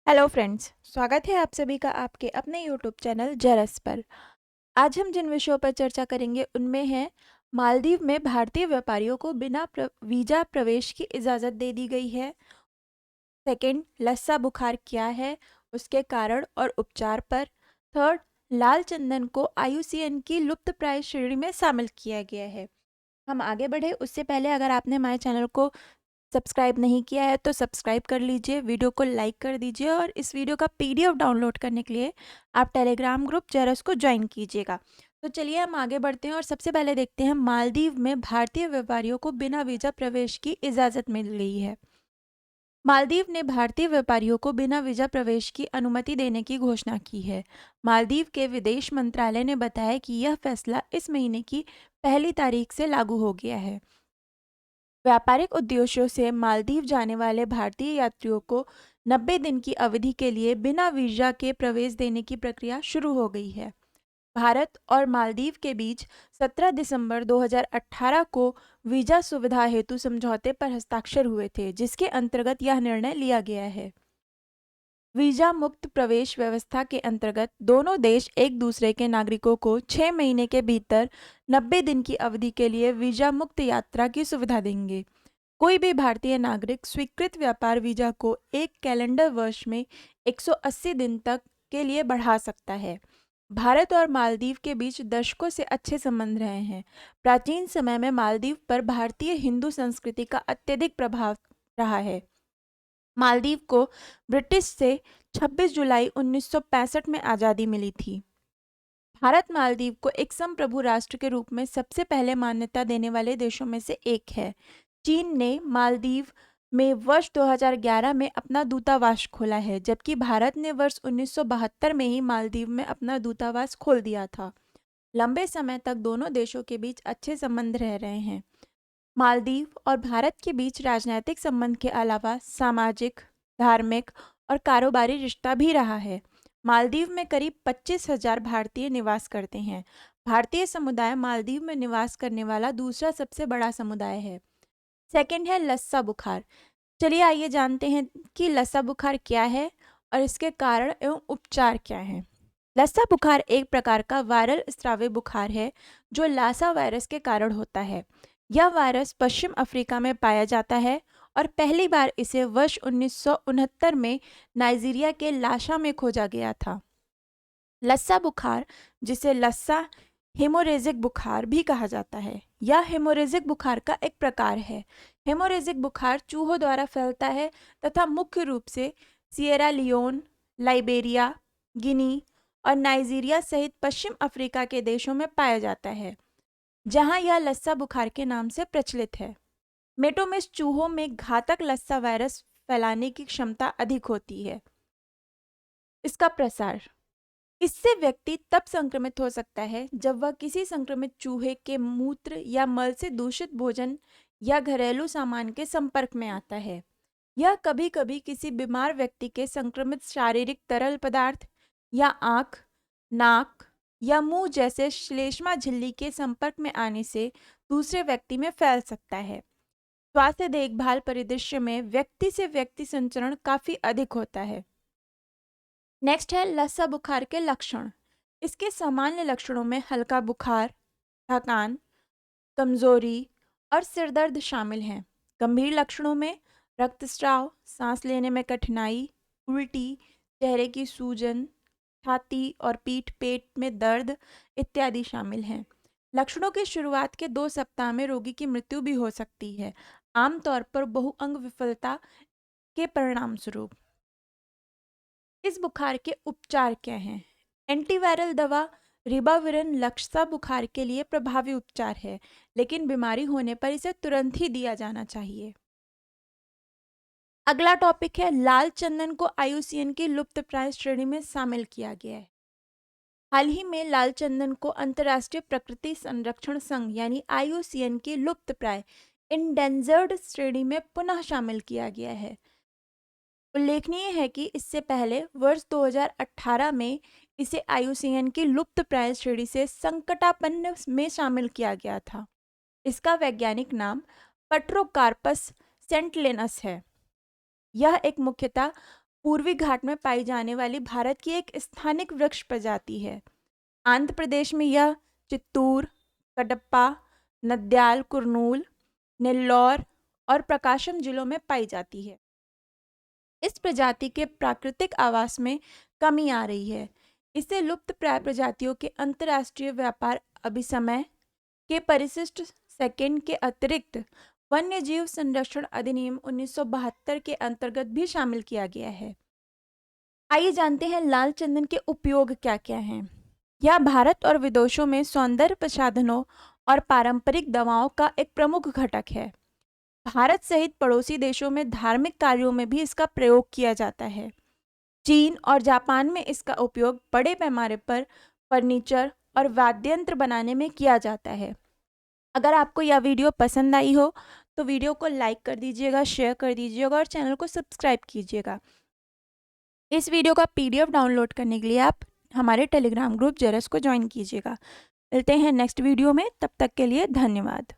Hello friends, स्वागत है आप सभी का आपके अपने यूट्यूब चैनल जरस पर। आज हम जिन विषयों पर चर्चा करेंगे उनमें है मालदीव में भारतीय व्यापारियों को बिना वीजा प्रवेश की इजाज़त दे दी गई है। सेकंड, लस्सा बुखार क्या है, उसके कारण और उपचार पर। थर्ड, लाल चंदन को आईयूसीएन की लुप्तप्राय श्रेणी में शामिल किया गया है। हम आगे बढ़े उससे पहले अगर आपने हमारे चैनल को सब्सक्राइब नहीं किया है तो सब्सक्राइब कर लीजिए, वीडियो को लाइक कर दीजिए और इस वीडियो का पीडीएफ डाउनलोड करने के लिए आप टेलीग्राम ग्रुप जरस को ज्वाइन कीजिएगा। तो चलिए हम आगे बढ़ते हैं और सबसे पहले देखते हैं मालदीव में भारतीय व्यापारियों को बिना वीजा प्रवेश की इजाज़त मिल गई है। मालदीव ने भारतीय व्यापारियों को बिना वीजा प्रवेश की अनुमति देने की घोषणा की है। मालदीव के विदेश मंत्रालय ने बताया कि यह फैसला इस महीने की पहली तारीख से लागू हो गया है। व्यापारिक उद्देश्यों से मालदीव जाने वाले भारतीय यात्रियों को 90 दिन की अवधि के लिए बिना वीजा के प्रवेश देने की प्रक्रिया शुरू हो गई है। भारत और मालदीव के बीच 17 दिसंबर 2018 को वीजा सुविधा हेतु समझौते पर हस्ताक्षर हुए थे, जिसके अंतर्गत यह निर्णय लिया गया है। वीजा मुक्त प्रवेश व्यवस्था के अंतर्गत दोनों देश एक दूसरे के नागरिकों को 6 महीने के भीतर 90 दिन की अवधि के लिए वीजा मुक्त यात्रा की सुविधा देंगे। कोई भी भारतीय नागरिक स्वीकृत व्यापार वीजा को एक कैलेंडर वर्ष में 180 दिन तक के लिए बढ़ा सकता है। भारत और मालदीव के बीच दशकों से अच्छे संबंध रहे हैं। प्राचीन समय में मालदीव पर भारतीय हिंदू संस्कृति का अत्यधिक प्रभाव रहा है। मालदीव को ब्रिटिश से 26 जुलाई 1965 में आज़ादी मिली थी। भारत मालदीव को एक संप्रभु राष्ट्र के रूप में सबसे पहले मान्यता देने वाले देशों में से एक है। चीन ने मालदीव में वर्ष 2011 में अपना दूतावास खोला है, जबकि भारत ने वर्ष 1972 में ही मालदीव में अपना दूतावास खोल दिया था। लंबे समय तक दोनों देशों के बीच अच्छे संबंध रह रहे हैं। मालदीव और भारत के बीच राजनीतिक संबंध के अलावा सामाजिक, धार्मिक और कारोबारी रिश्ता भी रहा है। मालदीव में करीब 25,000 भारतीय निवास करते हैं। भारतीय समुदाय मालदीव में निवास करने वाला दूसरा सबसे बड़ा समुदाय है। सेकंड है लस्सा बुखार। चलिए आइए जानते हैं कि लस्सा बुखार क्या है और इसके कारण एवं उपचार क्या है। लस्सा बुखार एक प्रकार का वायरल स्रावी बुखार है जो लासा वायरस के कारण होता है। यह वायरस पश्चिम अफ्रीका में पाया जाता है और पहली बार इसे वर्ष 1969 में नाइजीरिया के लाशा में खोजा गया था। लस्सा बुखार, जिसे लस्सा हेमोरेजिक बुखार भी कहा जाता है, यह हेमोरेजिक बुखार का एक प्रकार है। हेमोरेजिक बुखार चूहों द्वारा फैलता है तथा मुख्य रूप से सिएरा लियोन, लाइबेरिया, गिनी और नाइजीरिया सहित पश्चिम अफ्रीका के देशों में पाया जाता है, जहां यह लस्सा बुखार के नाम से प्रचलित है। मेटोमिस चूहों में घातक लस्सा वायरस फैलाने की क्षमता अधिक होती है। इसका प्रसार, इससे व्यक्ति तब संक्रमित हो सकता है जब वह किसी संक्रमित चूहे के मूत्र या मल से दूषित भोजन या घरेलू सामान के संपर्क में आता है। यह कभी कभी किसी बीमार व्यक्ति के संक्रमित शारीरिक तरल पदार्थ या आंख, नाक या मुंह जैसे श्लेष्मा झिल्ली के संपर्क में आने से दूसरे व्यक्ति में फैल सकता है। स्वास्थ्य देखभाल परिदृश्य में व्यक्ति से व्यक्ति संचरण काफी अधिक होता है। नेक्स्ट है लस्सा बुखार के लक्षण। इसके सामान्य लक्षणों में हल्का बुखार, थकान, कमजोरी और सिरदर्द शामिल हैं। गंभीर लक्षणों में रक्तस्राव, सांस लेने में कठिनाई, उल्टी, चेहरे की सूजन, छाती और पीठ पेट में दर्द इत्यादि शामिल हैं। लक्षणों की शुरुआत के 2 सप्ताह में रोगी की मृत्यु भी हो सकती है, आमतौर पर बहुअंग विफलता के परिणाम स्वरूप। इस बुखार के उपचार क्या हैं? एंटीवायरल दवा रिबाविरिन लस्सा बुखार के लिए प्रभावी उपचार है, लेकिन बीमारी होने पर इसे तुरंत ही दिया जाना चाहिए। अगला टॉपिक है लाल चंदन को आईयूसीएन की लुप्तप्राय श्रेणी में शामिल किया गया है। हाल ही में लाल चंदन को अंतर्राष्ट्रीय प्रकृति संरक्षण संघ यानी आईयूसीएन की लुप्तप्राय इंडेंजर्ड श्रेणी में पुनः शामिल किया गया है। उल्लेखनीय है कि इससे पहले वर्ष 2018 में इसे आईयूसीएन की लुप्तप्राय श्रेणी से संकटापन्न में शामिल किया गया था। इसका वैज्ञानिक नाम पट्रोकार्पस सेंटलेनस है। यह एक मुख्यतः पूर्वी घाट में पाई जाने वाली भारत की एक स्थानिक वृक्ष प्रजाति है। आंध्र प्रदेश में यह चित्तूर, कडप्पा, नद्याल, कुर्नूल, नेल्लौर और प्रकाशम जिलों में पाई जाती है। इस प्रजाति के प्राकृतिक आवास में कमी आ रही है। इसे लुप्त प्राय प्रजातियों के अंतर्राष्ट्रीय व्यापार अभिसमय के परिशिष्ट सेकंड के अतिरिक्त वन्यजीव संरक्षण अधिनियम 1972 के अंतर्गत भी शामिल किया गया है। आइए जानते हैं लाल चंदन के उपयोग क्या क्या हैं। यह भारत और विदेशों में सौंदर्य प्रसाधनों और पारंपरिक दवाओं का एक प्रमुख घटक है। भारत सहित पड़ोसी देशों में धार्मिक कार्यों में भी इसका प्रयोग किया जाता है। चीन और जापान में इसका उपयोग बड़े पैमाने पर फर्नीचर और वाद्य यंत्र बनाने में किया जाता है। अगर आपको यह वीडियो पसंद आई हो तो वीडियो को लाइक कर दीजिएगा, शेयर कर दीजिएगा और चैनल को सब्सक्राइब कीजिएगा। इस वीडियो का PDF डाउनलोड करने के लिए आप हमारे टेलीग्राम ग्रुप जरस को ज्वाइन कीजिएगा। मिलते हैं नेक्स्ट वीडियो में, तब तक के लिए धन्यवाद।